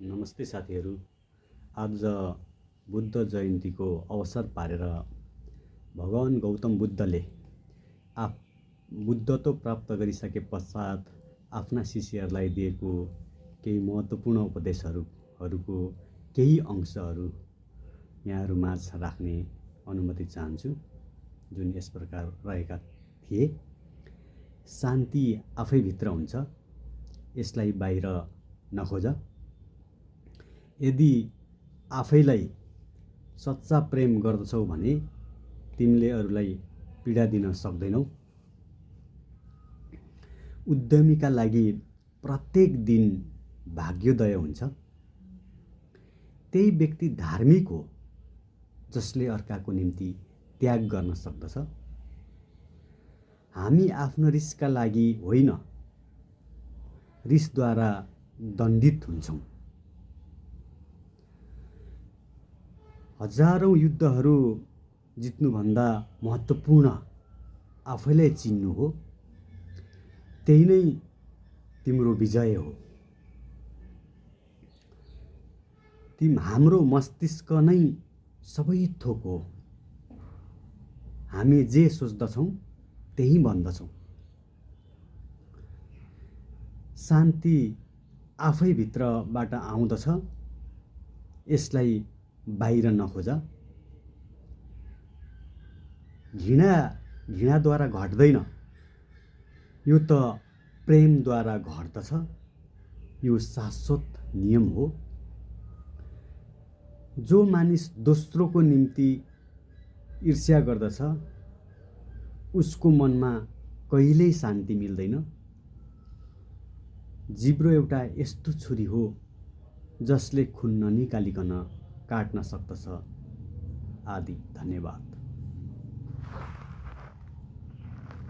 नमस्ते साथीहरू। आज बुद्ध जयन्तीको अवसर पारेर भगवान गौतम बुद्धले बुद्धत्व प्राप्त गरिसके पश्चात आफ्ना शिष्यहरूलाई दिएको केही महत्त्वपूर्ण उपदेशहरूको केही अंशहरू यहाँहरू माझ राख्ने अनुमति चाहन्छु, जुन यस प्रकार रहेका थिए। शान्ति आफैभित्र हुन्छ, यसलाई बाहिर नखोज। यदि आफैलाई सच्चा प्रेम गर्दछौ भने तिमीले अरूलाई पीडा दिन सक्दैनौ। उद्यमीका लागि प्रत्येक दिन भाग्योदय हुन्छ। त्यही व्यक्ति धार्मिक हो जसले अर्काको निम्ति त्याग गर्न सक्दछ। हामी आफ्नो रिसका लागि होइन, रिसद्वारा दण्डित हुन्छौँ। हजारौं युद्धहरू जित्नुभन्दा महत्त्वपूर्ण आफैलाई चिन्नु हो। त्यही नै तिम्रो विजय हो। हाम्रो मस्तिष्क नै सबै थोक हो। हामी जे सोच्दछौँ त्यही भन्दछौँ। शान्ति आफैभित्रबाट आउँदछ, यसलाई बाहिर नखोज। घृणाद्वारा घट्दैन, यो त प्रेमद्वारा घट्दछ। यो शाश्वत नियम हो। जो मानिस दोस्रोको निम्ति ईर्ष्या गर्दछ उसको मनमा कहिल्यै शान्ति मिल्दैन। जिब्रो एउटा यस्तो छुरी हो जसले खुन ननिकालिकन काट्न सक्दछ। आदि। धन्यवाद।